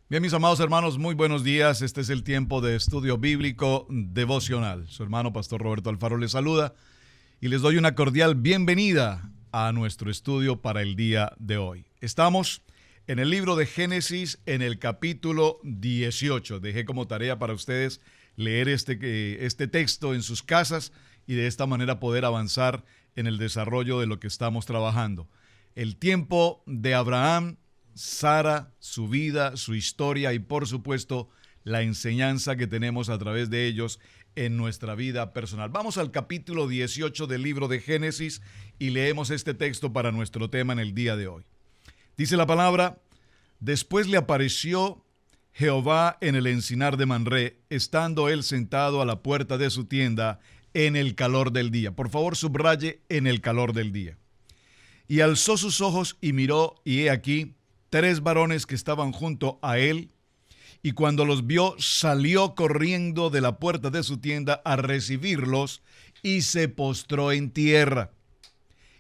Bien, mis amados hermanos, muy buenos días. Este es el tiempo de estudio bíblico devocional. Su hermano Pastor Roberto Alfaro les saluda y les doy una cordial bienvenida a nuestro estudio para el día de hoy. Estamos en el libro de Génesis, en el capítulo 18. Dejé como tarea para ustedes leer este texto en sus casas y de esta manera poder avanzar en el desarrollo de lo que estamos trabajando. El tiempo de Abraham, Sara, su vida, su historia y por supuesto la enseñanza que tenemos a través de ellos en nuestra vida personal. Vamos al capítulo 18 del libro de Génesis y leemos este texto para nuestro tema en el día de hoy. Dice la palabra: después le apareció Jehová en el encinar de Manré, estando él sentado a la puerta de su tienda en el calor del día. Por favor, subraye en el calor del día. Y alzó sus ojos y miró, y he aquí, 3 varones que estaban junto a él, y cuando los vio, salió corriendo de la puerta de su tienda a recibirlos, y se postró en tierra.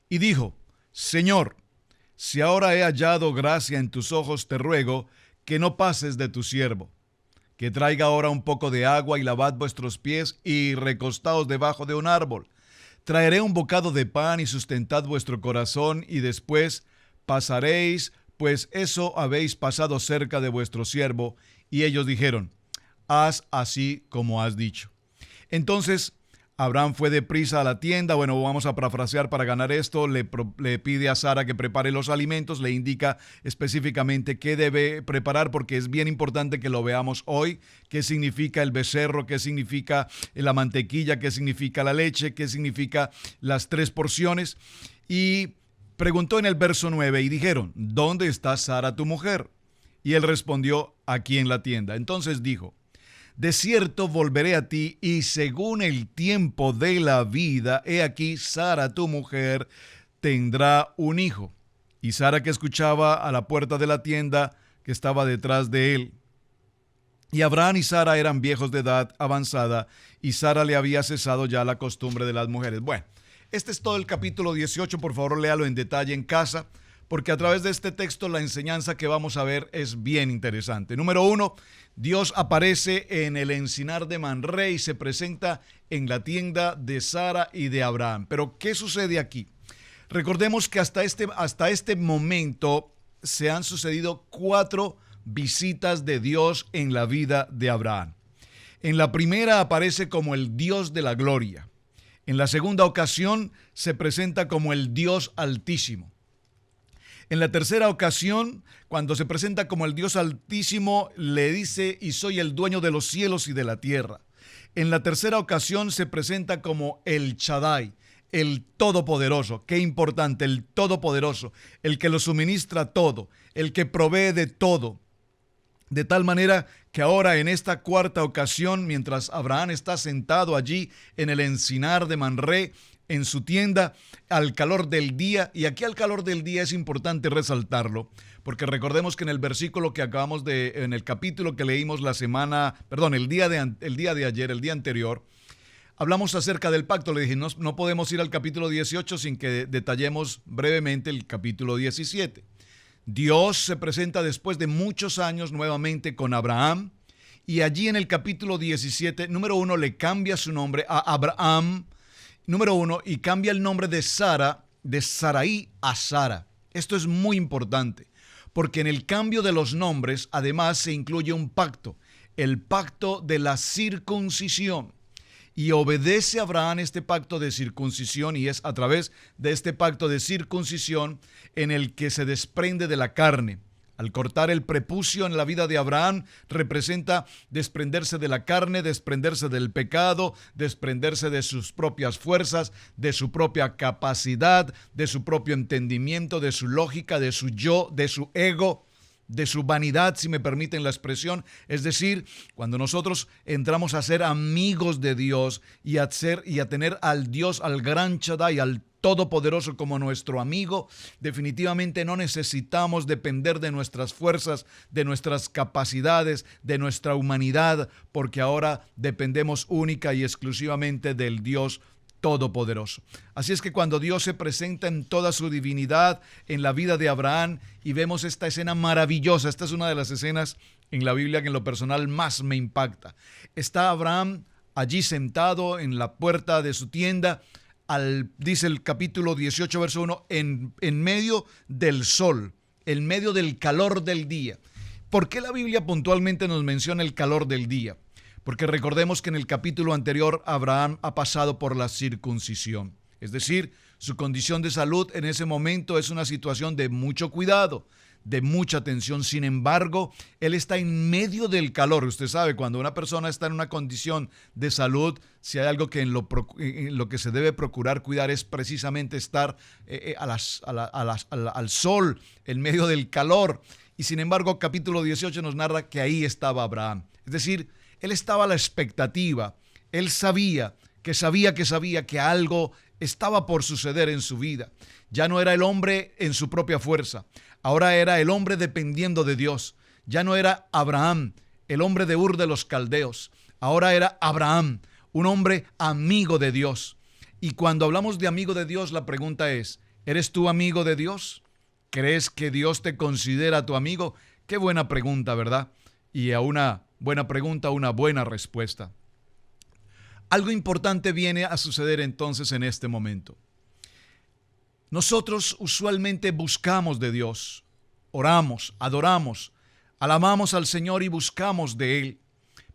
Y dijo: Señor, si ahora he hallado gracia en tus ojos, te ruego que no pases de tu siervo, que traiga ahora un poco de agua y lavad vuestros pies y recostaos debajo de un árbol. Traeré un bocado de pan y sustentad vuestro corazón, y después pasaréis, pues eso habéis pasado cerca de vuestro siervo. Y ellos dijeron: haz así como has dicho. Entonces Abraham fue deprisa a la tienda. Bueno, vamos a parafrasear para ganar esto. Le pide a Sara que prepare los alimentos, le indica específicamente qué debe preparar, porque es bien importante que lo veamos hoy. ¿Qué significa el becerro? ¿Qué significa la mantequilla? ¿Qué significa la leche? ¿Qué significa las 3 porciones? Y preguntó en el verso 9, y dijeron: ¿dónde está Sara tu mujer? Y él respondió: aquí en la tienda. Entonces dijo: de cierto volveré a ti, y según el tiempo de la vida, he aquí Sara tu mujer tendrá un hijo. Y Sara, que escuchaba a la puerta de la tienda que estaba detrás de él. Y Abraham y Sara eran viejos de edad avanzada, y Sara le había cesado ya la costumbre de las mujeres. Bueno, este es todo el capítulo 18, por favor léalo en detalle en casa, porque a través de este texto la enseñanza que vamos a ver es bien interesante. Número 1, Dios aparece en el encinar de Manré y se presenta en la tienda de Sara y de Abraham. Pero ¿qué sucede aquí? Recordemos que hasta este momento se han sucedido 4 visitas de Dios en la vida de Abraham. En la primera aparece como el Dios de la gloria. En la segunda ocasión se presenta como el Dios Altísimo. En la tercera ocasión, cuando se presenta como el Dios Altísimo, le dice: y soy el dueño de los cielos y de la tierra. En la tercera ocasión se presenta como el Shaddai, el Todopoderoso. Qué importante, el Todopoderoso, el que lo suministra todo, el que provee de todo. De tal manera que ahora en esta cuarta ocasión, mientras Abraham está sentado allí en el encinar de Manré, en su tienda, al calor del día, y aquí al calor del día es importante resaltarlo, porque recordemos que en el versículo que en el capítulo que leímos el día de ayer, el día anterior, hablamos acerca del pacto. Le dije, no podemos ir al capítulo 18 sin que detallemos brevemente el capítulo 17. Dios se presenta después de muchos años nuevamente con Abraham, y allí en el capítulo 17, número 1, le cambia su nombre a Abraham, número 1, y cambia el nombre de Sara, de Sarai a Sara. Esto es muy importante, porque en el cambio de los nombres, además, se incluye un pacto, el pacto de la circuncisión. Y obedece Abraham este pacto de circuncisión, y es a través de este pacto de circuncisión en el que se desprende de la carne. Al cortar el prepucio en la vida de Abraham, representa desprenderse de la carne, desprenderse del pecado, desprenderse de sus propias fuerzas, de su propia capacidad, de su propio entendimiento, de su lógica, de su yo, de su ego, de su vanidad, si me permiten la expresión. Es decir, cuando nosotros entramos a ser amigos de Dios y a tener al Dios, al gran Shaddai, al Todopoderoso como nuestro amigo, definitivamente no necesitamos depender de nuestras fuerzas, de nuestras capacidades, de nuestra humanidad, porque ahora dependemos única y exclusivamente del Dios Todopoderoso. Así es que cuando Dios se presenta en toda su divinidad en la vida de Abraham y vemos esta escena maravillosa, esta es una de las escenas en la Biblia que en lo personal más me impacta. Está Abraham allí sentado en la puerta de su tienda, dice el capítulo 18, verso 1, en medio del sol, en medio del calor del día. ¿Por qué la Biblia puntualmente nos menciona el calor del día? Porque recordemos que en el capítulo anterior Abraham ha pasado por la circuncisión. Es decir, su condición de salud en ese momento es una situación de mucho cuidado, de mucha atención. Sin embargo, él está en medio del calor. Usted sabe, cuando una persona está en una condición de salud, si hay algo que en lo que se debe procurar cuidar es precisamente estar al sol, en medio del calor. Y sin embargo, capítulo 18 nos narra que ahí estaba Abraham. Es decir, él estaba a la expectativa. Él sabía que algo estaba por suceder en su vida. Ya no era el hombre en su propia fuerza. Ahora era el hombre dependiendo de Dios. Ya no era Abraham, el hombre de Ur de los Caldeos. Ahora era Abraham, un hombre amigo de Dios. Y cuando hablamos de amigo de Dios, la pregunta es, ¿eres tú amigo de Dios? ¿Crees que Dios te considera tu amigo? Qué buena pregunta, ¿verdad? Y a una buena pregunta, una buena respuesta. Algo importante viene a suceder entonces en este momento. Nosotros usualmente buscamos de Dios, oramos, adoramos, alabamos al Señor y buscamos de Él.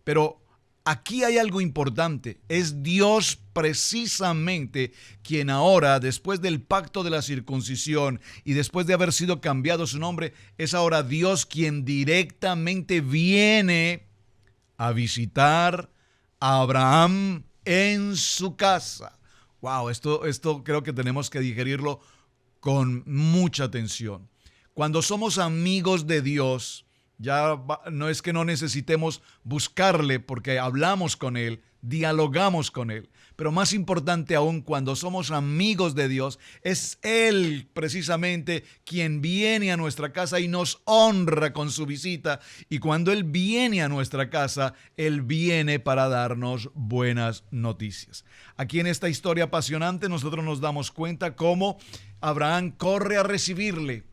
Pero aquí hay algo importante. Es Dios precisamente quien ahora, después del pacto de la circuncisión y después de haber sido cambiado su nombre, es ahora Dios quien directamente viene a visitar a Abraham en su casa. Wow, esto creo que tenemos que digerirlo con mucha atención. Cuando somos amigos de Dios, no es que no necesitemos buscarle porque hablamos con Él, dialogamos con Él. Pero más importante aún, cuando somos amigos de Dios, es Él precisamente quien viene a nuestra casa y nos honra con su visita. Y cuando Él viene a nuestra casa, Él viene para darnos buenas noticias. Aquí en esta historia apasionante nosotros nos damos cuenta cómo Abraham corre a recibirle.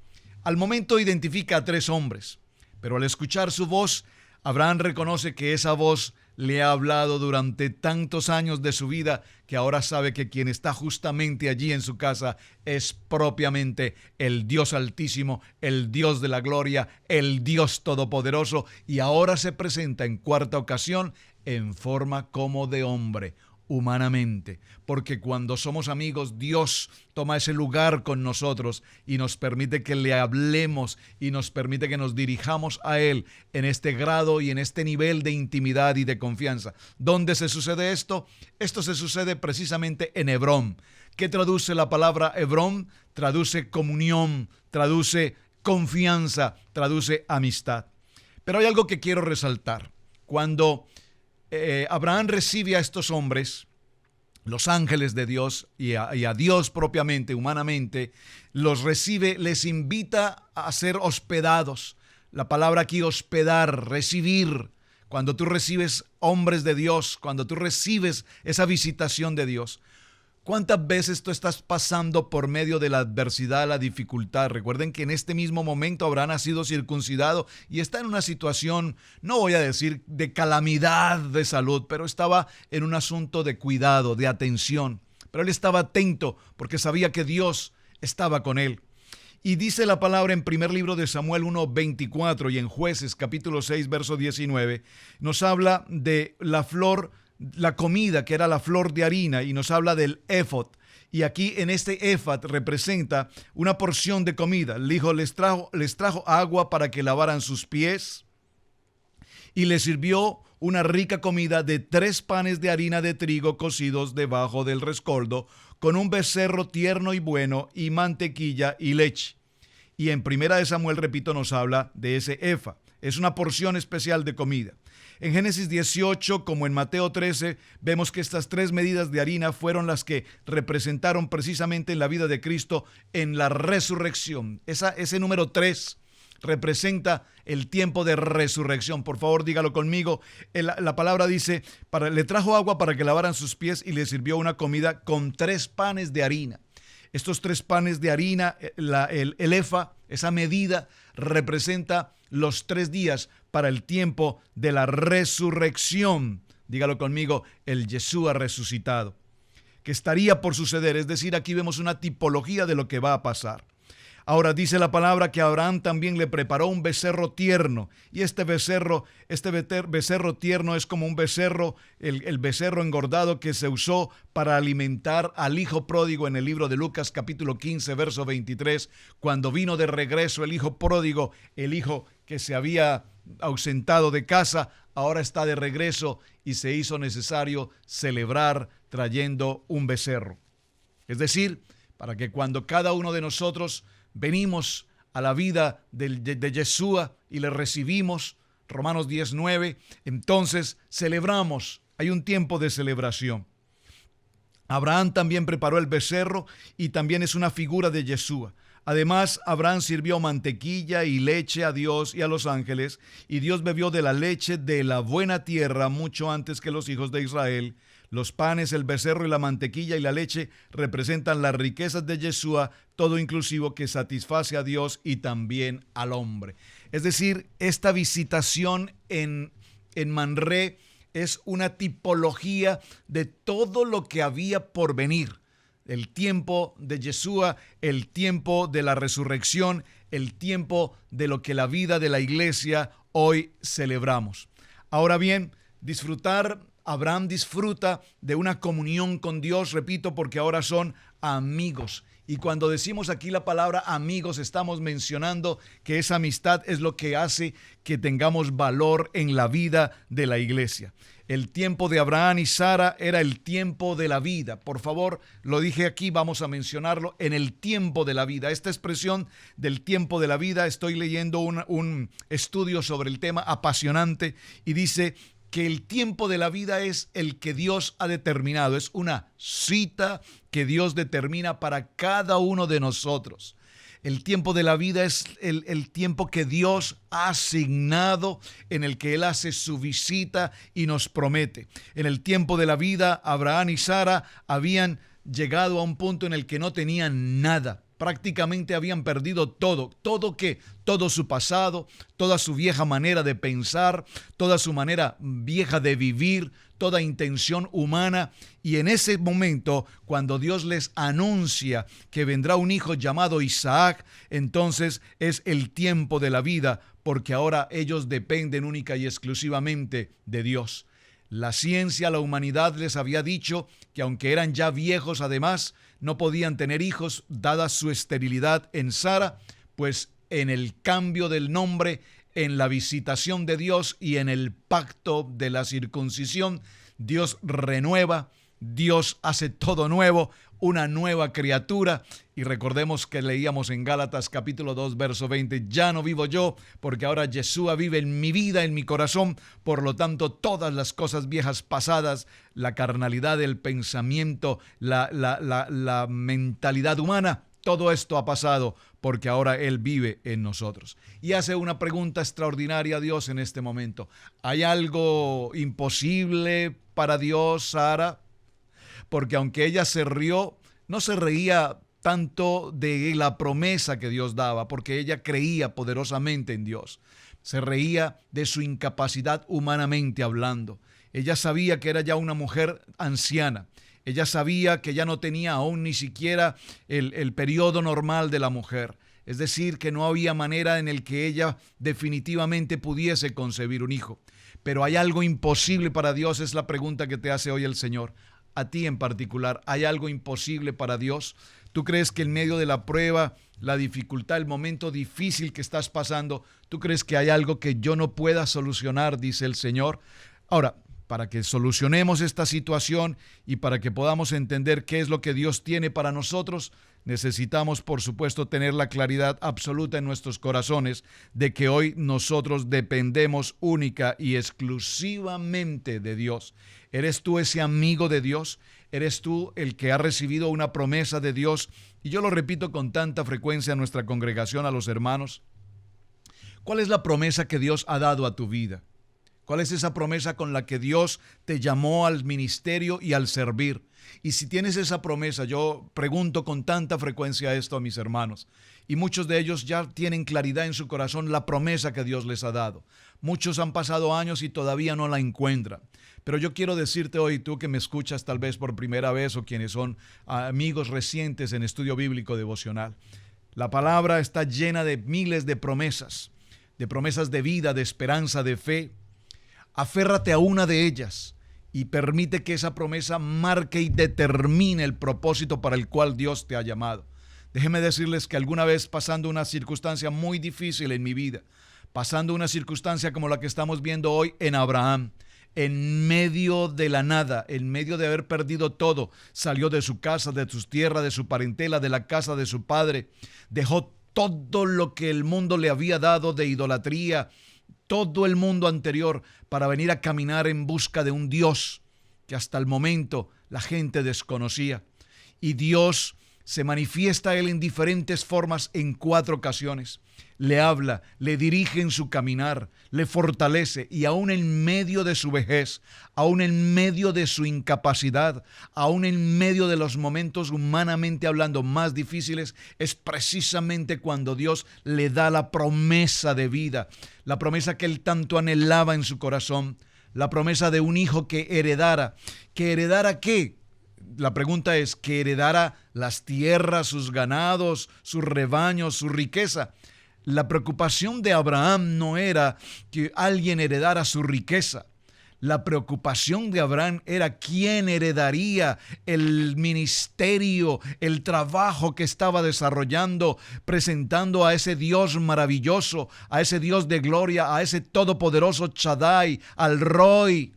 Al momento identifica a 3 hombres, pero al escuchar su voz, Abraham reconoce que esa voz le ha hablado durante tantos años de su vida que ahora sabe que quien está justamente allí en su casa es propiamente el Dios Altísimo, el Dios de la gloria, el Dios Todopoderoso, y ahora se presenta en 4ª ocasión en forma como de hombre, humanamente, porque cuando somos amigos, Dios toma ese lugar con nosotros y nos permite que le hablemos y nos permite que nos dirijamos a Él en este grado y en este nivel de intimidad y de confianza. ¿Dónde se sucede esto? Esto se sucede precisamente en Hebrón. ¿Qué traduce la palabra Hebrón? Traduce comunión, traduce confianza, traduce amistad. Pero hay algo que quiero resaltar. Cuando Abraham recibe a estos hombres, los ángeles de Dios y a Dios propiamente, humanamente, los recibe, les invita a ser hospedados. La palabra aquí, hospedar, recibir. Cuando tú recibes hombres de Dios, cuando tú recibes esa visitación de Dios, ¿cuántas veces tú estás pasando por medio de la adversidad, la dificultad? Recuerden que en este mismo momento Abraham ha sido circuncidado y está en una situación, no voy a decir de calamidad de salud, pero estaba en un asunto de cuidado, de atención. Pero él estaba atento porque sabía que Dios estaba con él. Y dice la palabra en primer libro de Samuel 1:24 y en Jueces capítulo 6, verso 19, nos habla de la flor, la comida que era la flor de harina, y nos habla del éfod. Y aquí en este éfod representa una porción de comida. El hijo les trajo agua para que lavaran sus pies y les sirvió una rica comida de 3 panes de harina de trigo cocidos debajo del rescoldo, con un becerro tierno y bueno, y mantequilla y leche. Y en primera de Samuel, repito, nos habla de ese efa. Es una porción especial de comida. En Génesis 18, como en Mateo 13, vemos que estas 3 medidas de harina fueron las que representaron precisamente en la vida de Cristo en la resurrección. Ese número 3 representa el tiempo de resurrección. Por favor, dígalo conmigo. La palabra dice, le trajo agua para que lavaran sus pies y le sirvió una comida con 3 panes de harina. Estos 3 panes de harina, el efa, esa medida, representa los 3 días para el tiempo de la resurrección. Dígalo conmigo, el Yeshua resucitado, que estaría por suceder. Es decir, aquí vemos una tipología de lo que va a pasar. Ahora dice la palabra que Abraham también le preparó un becerro tierno. Y este becerro tierno es como un becerro, el becerro engordado que se usó para alimentar al hijo pródigo en el libro de Lucas capítulo 15, verso 23. Cuando vino de regreso el hijo pródigo, el hijo que se había ausentado de casa, ahora está de regreso y se hizo necesario celebrar trayendo un becerro. Es decir, para que cuando cada uno de nosotros venimos a la vida de Yeshua y le recibimos, Romanos 10:9, entonces celebramos, hay un tiempo de celebración. Abraham también preparó el becerro y también es una figura de Yeshua. Además, Abraham sirvió mantequilla y leche a Dios y a los ángeles, y Dios bebió de la leche de la buena tierra mucho antes que los hijos de Israel. Los panes, el becerro y la mantequilla y la leche representan las riquezas de Yeshua, todo inclusivo, que satisface a Dios y también al hombre. Es decir, esta visitación en Manré es una tipología de todo lo que había por venir. El tiempo de Yeshua, el tiempo de la resurrección, el tiempo de lo que la vida de la iglesia hoy celebramos. Ahora bien, Abraham disfruta de una comunión con Dios, repito, porque ahora son amigos. Y cuando decimos aquí la palabra amigos, estamos mencionando que esa amistad es lo que hace que tengamos valor en la vida de la iglesia. El tiempo de Abraham y Sara era el tiempo de la vida. Por favor, lo dije aquí, vamos a mencionarlo, en el tiempo de la vida. Esta expresión del tiempo de la vida, estoy leyendo un estudio sobre el tema apasionante y dice que el tiempo de la vida es el que Dios ha determinado. Es una cita que Dios determina para cada uno de nosotros. El tiempo de la vida es el tiempo que Dios ha asignado, en el que Él hace su visita y nos promete. En el tiempo de la vida, Abraham y Sara habían llegado a un punto en el que no tenían nada. Prácticamente habían perdido todo. Todo su pasado, toda su vieja manera de pensar, toda su manera vieja de vivir, toda intención humana. Y en ese momento, cuando Dios les anuncia que vendrá un hijo llamado Isaac, entonces es el tiempo de la vida, porque ahora ellos dependen única y exclusivamente de Dios. La ciencia, la humanidad les había dicho que aunque eran ya viejos, además, no podían tener hijos, dada su esterilidad en Sara, pues en el cambio del nombre, en la visitación de Dios y en el pacto de la circuncisión, Dios renueva, Dios hace todo nuevo, una nueva criatura. Y recordemos que leíamos en Gálatas capítulo 2, verso 20, ya no vivo yo, porque ahora Yeshua vive en mi vida, en mi corazón. Por lo tanto, todas las cosas viejas pasadas, la carnalidad, el pensamiento, la mentalidad humana, todo esto ha pasado porque ahora Él vive en nosotros. Y hace una pregunta extraordinaria a Dios en este momento. ¿Hay algo imposible para Dios, Sara? Porque aunque ella se rió, no se reía tanto de la promesa que Dios daba, porque ella creía poderosamente en Dios. Se reía de su incapacidad humanamente hablando. Ella sabía que era ya una mujer anciana. Ella sabía que ya no tenía aún ni siquiera el periodo normal de la mujer. Es decir, que no había manera en el que ella definitivamente pudiese concebir un hijo. Pero ¿hay algo imposible para Dios? Es la pregunta que te hace hoy el Señor. A ti en particular, ¿hay algo imposible para Dios? ¿Tú crees que en medio de la prueba, la dificultad, el momento difícil que estás pasando, tú crees que hay algo que yo no pueda solucionar, dice el Señor? Ahora, para que solucionemos esta situación y para que podamos entender qué es lo que Dios tiene para nosotros, necesitamos, por supuesto, tener la claridad absoluta en nuestros corazones de que hoy nosotros dependemos única y exclusivamente de Dios. ¿Eres tú ese amigo de Dios? ¿Eres tú el que ha recibido una promesa de Dios? Y yo lo repito con tanta frecuencia a nuestra congregación, a los hermanos. ¿Cuál es la promesa que Dios ha dado a tu vida? ¿Cuál es esa promesa con la que Dios te llamó al ministerio y al servir? Y si tienes esa promesa, yo pregunto con tanta frecuencia esto a mis hermanos, y muchos de ellos ya tienen claridad en su corazón la promesa que Dios les ha dado. Muchos han pasado años y todavía no la encuentran. Pero yo quiero decirte hoy, tú que me escuchas tal vez por primera vez o quienes son amigos recientes en estudio bíblico devocional, la palabra está llena de miles de promesas de vida, de esperanza, de fe. Aférrate a una de ellas y permite que esa promesa marque y determine el propósito para el cual Dios te ha llamado. Déjenme decirles que alguna vez, pasando una circunstancia muy difícil en mi vida, pasando una circunstancia como la que estamos viendo hoy en Abraham, en medio de la nada, en medio de haber perdido todo, salió de su casa, de sus tierras, de su parentela, de la casa de su padre, dejó todo lo que el mundo le había dado de idolatría, todo el mundo anterior, para venir a caminar en busca de un Dios que hasta el momento la gente desconocía. Y Dios se manifiesta a él en diferentes formas en 4 ocasiones. Le habla, le dirige en su caminar, le fortalece, y aún en medio de su vejez, aún en medio de su incapacidad, aún en medio de los momentos humanamente hablando más difíciles, es precisamente cuando Dios le da la promesa de vida, la promesa que él tanto anhelaba en su corazón, la promesa de un hijo que heredara. ¿Que heredara qué? La pregunta es, ¿que heredara las tierras, sus ganados, sus rebaños, su riqueza? La preocupación de Abraham no era que alguien heredara su riqueza. La preocupación de Abraham era quién heredaría el ministerio, el trabajo que estaba desarrollando, presentando a ese Dios maravilloso, a ese Dios de gloria, a ese todopoderoso Shaddai, al Roy.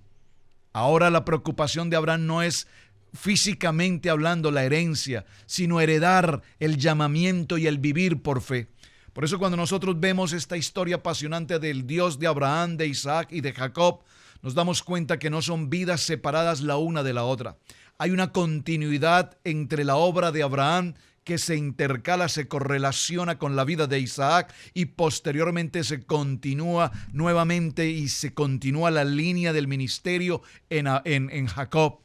Ahora la preocupación de Abraham no es físicamente hablando la herencia, sino heredar el llamamiento y el vivir por fe. Por eso cuando nosotros vemos esta historia apasionante del Dios de Abraham, de Isaac y de Jacob, nos damos cuenta que no son vidas separadas la una de la otra. Hay una continuidad entre la obra de Abraham que se intercala, se correlaciona con la vida de Isaac, y posteriormente se continúa nuevamente y se continúa la línea del ministerio en Jacob.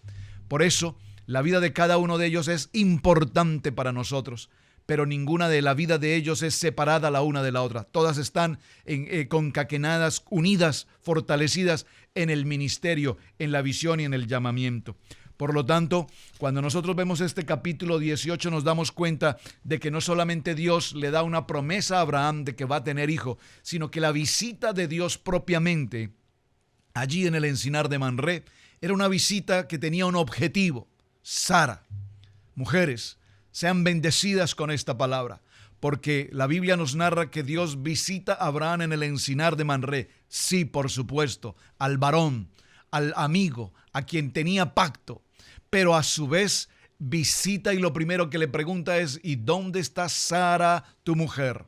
Por eso, la vida de cada uno de ellos es importante para nosotros, pero ninguna de la vida de ellos es separada la una de la otra. Todas están concatenadas, unidas, fortalecidas en el ministerio, en la visión y en el llamamiento. Por lo tanto, cuando nosotros vemos este capítulo 18, nos damos cuenta de que no solamente Dios le da una promesa a Abraham de que va a tener hijo, sino que la visita de Dios propiamente allí en el encinar de Mamré era una visita que tenía un objetivo. Sara, mujeres, sean bendecidas con esta palabra, porque la Biblia nos narra que Dios visita a Abraham en el encinar de Mamré. Sí, por supuesto, al varón, al amigo, a quien tenía pacto, pero a su vez visita, y lo primero que le pregunta es: ¿y dónde está Sara, tu mujer?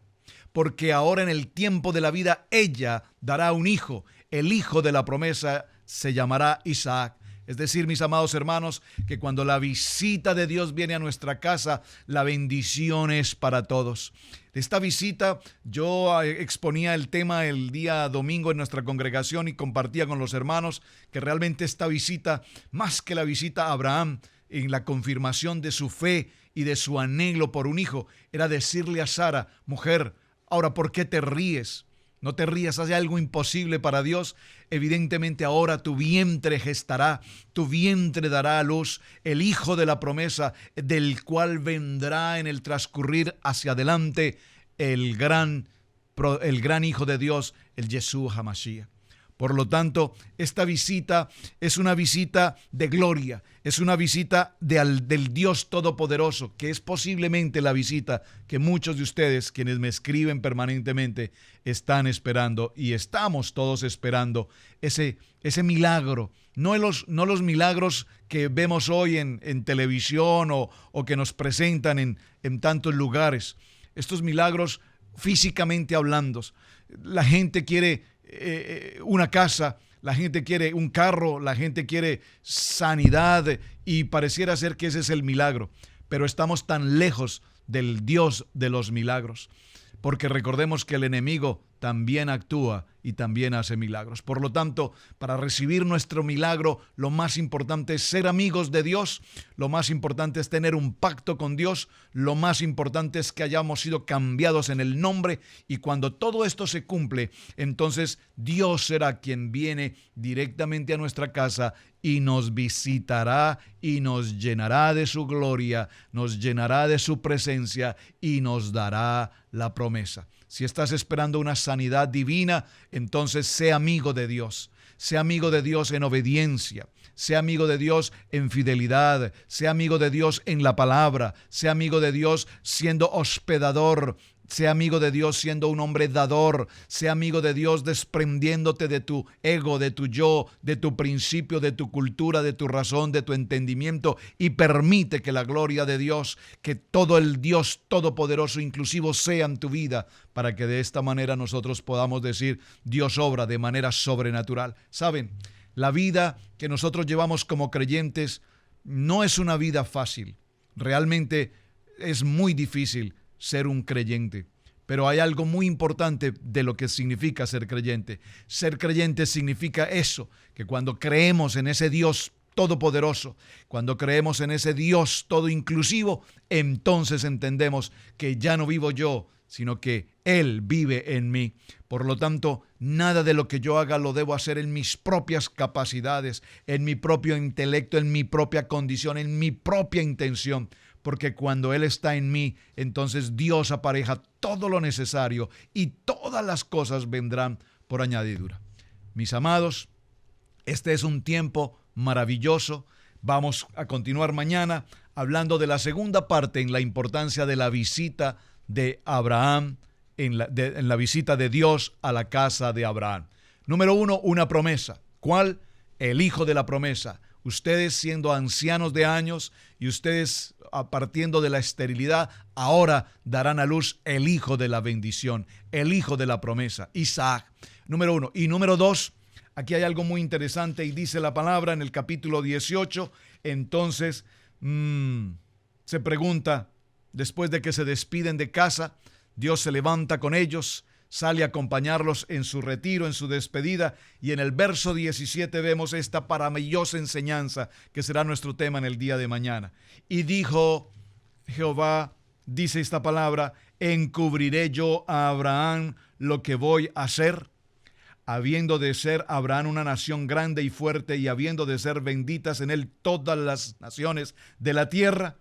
Porque ahora en el tiempo de la vida ella dará un hijo, el hijo de la promesa se llamará Isaac. Es decir, mis amados hermanos, que cuando la visita de Dios viene a nuestra casa, la bendición es para todos. De esta visita, yo exponía el tema el día domingo en nuestra congregación y compartía con los hermanos que realmente esta visita, más que la visita a Abraham en la confirmación de su fe y de su anhelo por un hijo, era decirle a Sara: mujer, ahora, ¿por qué te ríes? No te rías, ¿hay algo imposible para Dios? Evidentemente ahora tu vientre gestará, tu vientre dará a luz el hijo de la promesa, del cual vendrá en el transcurrir hacia adelante el gran hijo de Dios, el Yeshua HaMashiach. Por lo tanto, esta visita es una visita de gloria, es una visita del Dios Todopoderoso, que es posiblemente la visita que muchos de ustedes, quienes me escriben permanentemente, están esperando, y estamos todos esperando ese milagro. No los milagros que vemos hoy en televisión o que nos presentan en tantos lugares. Estos milagros físicamente hablando. La gente quiere una casa, la gente quiere un carro, la gente quiere sanidad, y pareciera ser que ese es el milagro, pero estamos tan lejos del Dios de los milagros. porque recordemos que el enemigo también actúa y también hace milagros. Por lo tanto, para recibir nuestro milagro, lo más importante es ser amigos de Dios, lo más importante es tener un pacto con Dios, lo más importante es que hayamos sido cambiados en el nombre, y cuando todo esto se cumple, entonces Dios será quien viene directamente a nuestra casa y nos visitará y nos llenará de su gloria, nos llenará de su presencia y nos dará la promesa. Si estás esperando una sanidad divina, entonces sé amigo de Dios. Sé amigo de Dios en obediencia. Sé amigo de Dios en fidelidad. Sé amigo de Dios en la palabra. Sé amigo de Dios siendo hospedador. Sé amigo de Dios siendo un hombre dador. Sé amigo de Dios desprendiéndote de tu ego, de tu yo, de tu principio, de tu cultura, de tu razón, de tu entendimiento, y permite que la gloria de Dios, que todo el Dios todopoderoso inclusivo sea en tu vida, para que de esta manera nosotros podamos decir: Dios obra de manera sobrenatural. ¿Saben? La vida que nosotros llevamos como creyentes no es una vida fácil. Realmente es muy difícil ser un creyente. Pero hay algo muy importante de lo que significa ser creyente. Ser creyente significa eso, que cuando creemos en ese Dios todopoderoso, cuando creemos en ese Dios todo inclusivo, entonces entendemos que ya no vivo yo, sino que Él vive en mí. Por lo tanto, nada de lo que yo haga lo debo hacer en mis propias capacidades, en mi propio intelecto, en mi propia condición, en mi propia intención. Porque cuando Él está en mí, entonces Dios apareja todo lo necesario y todas las cosas vendrán por añadidura. Mis amados, este es un tiempo maravilloso. Vamos a continuar mañana hablando de la segunda parte en la importancia de la visita de Abraham, en la visita de Dios a la casa de Abraham. Número 1, una promesa. ¿Cuál? El hijo de la promesa. Ustedes siendo ancianos de años y ustedes partiendo de la esterilidad, ahora darán a luz el hijo de la bendición, el hijo de la promesa, Isaac. Número 1. Y número 2, aquí hay algo muy interesante y dice la palabra en el capítulo 18. Entonces se pregunta, después de que se despiden de casa, Dios se levanta con ellos, sale a acompañarlos en su retiro, en su despedida, y en el verso 17 vemos esta maravillosa enseñanza que será nuestro tema en el día de mañana. Y dijo Jehová, dice esta palabra: ¿encubriré yo a Abraham lo que voy a hacer? Habiendo de ser Abraham una nación grande y fuerte, y habiendo de ser benditas en él todas las naciones de la tierra,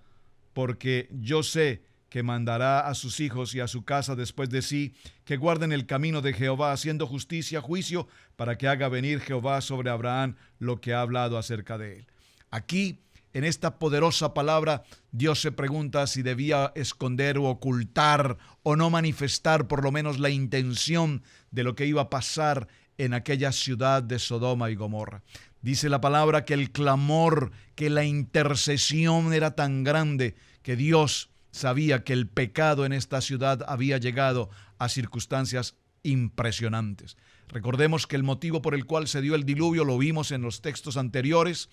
porque yo sé que mandará a sus hijos y a su casa después de sí, que guarden el camino de Jehová, haciendo justicia, juicio, para que haga venir Jehová sobre Abraham lo que ha hablado acerca de él. Aquí, en esta poderosa palabra, Dios se pregunta si debía esconder o ocultar o no manifestar por lo menos la intención de lo que iba a pasar en aquella ciudad de Sodoma y Gomorra. Dice la palabra que el clamor, que la intercesión era tan grande que Dios sabía que el pecado en esta ciudad había llegado a circunstancias impresionantes. Recordemos que el motivo por el cual se dio el diluvio, lo vimos en los textos anteriores,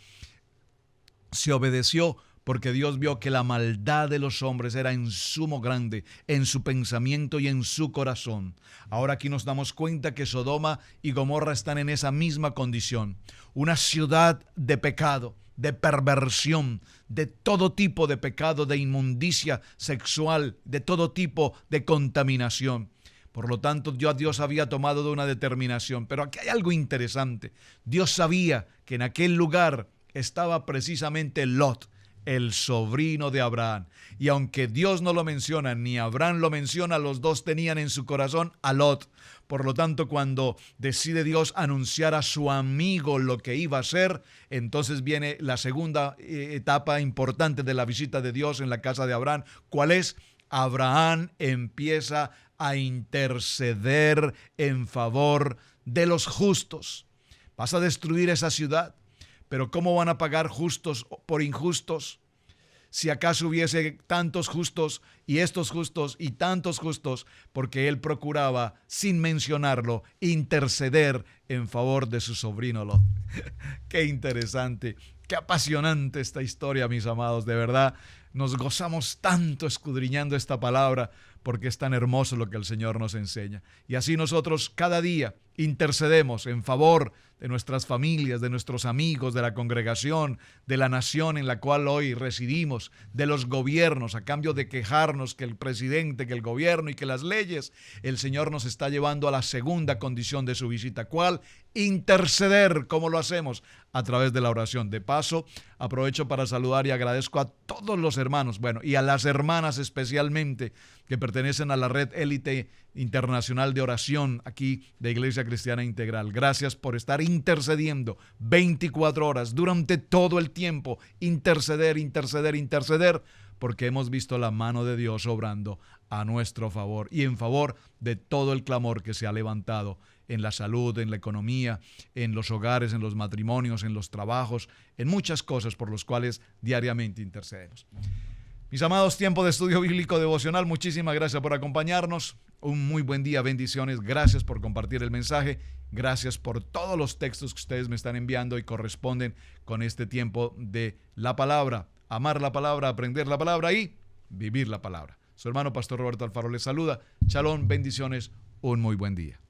se obedeció porque Dios vio que la maldad de los hombres era en sumo grande, en su pensamiento y en su corazón. Ahora aquí nos damos cuenta que Sodoma y Gomorra están en esa misma condición. Una ciudad de pecado, de perversión, de todo tipo de pecado, de inmundicia sexual, de todo tipo de contaminación. Por lo tanto, Dios había tomado una determinación. Pero aquí hay algo interesante. Dios sabía que en aquel lugar estaba precisamente Lot, el sobrino de Abraham. Y aunque Dios no lo menciona, ni Abraham lo menciona, los dos tenían en su corazón a Lot. Por lo tanto, cuando decide Dios anunciar a su amigo lo que iba a hacer, entonces viene la segunda etapa importante de la visita de Dios en la casa de Abraham. ¿Cuál es? Abraham empieza a interceder en favor de los justos. Vas a destruir esa ciudad, pero ¿cómo van a pagar justos por injustos? Si acaso hubiese tantos justos y estos justos y tantos justos, porque él procuraba, sin mencionarlo, interceder en favor de su sobrino Lot. Qué interesante, qué apasionante esta historia, mis amados. De verdad, nos gozamos tanto escudriñando esta palabra, porque es tan hermoso lo que el Señor nos enseña. Y así nosotros cada día intercedemos en favor de nuestras familias, de nuestros amigos, de la congregación, de la nación en la cual hoy residimos, de los gobiernos, a cambio de quejarnos que el presidente, que el gobierno y que las leyes. El Señor nos está llevando a la segunda condición de su visita. ¿Cuál? Interceder. ¿Cómo lo hacemos? A través de la oración. De paso, aprovecho para saludar y agradezco a todos los hermanos, bueno, y a las hermanas especialmente, que pertenecen a la red élite internacional de oración aquí de Iglesia Cristiana Integral. Gracias por estar intercediendo 24 horas durante todo el tiempo. Interceder, interceder, interceder, porque hemos visto la mano de Dios obrando a nuestro favor y en favor de todo el clamor que se ha levantado en la salud, en la economía, en los hogares, en los matrimonios, en los trabajos, en muchas cosas por las cuales diariamente intercedemos. Mis amados, tiempo de estudio bíblico devocional, muchísimas gracias por acompañarnos. Un muy buen día, bendiciones. Gracias por compartir el mensaje. Gracias por todos los textos que ustedes me están enviando y corresponden con este tiempo de la palabra. Amar la palabra, aprender la palabra y vivir la palabra. Su hermano Pastor Roberto Alfaro les saluda. Shalom, bendiciones, un muy buen día.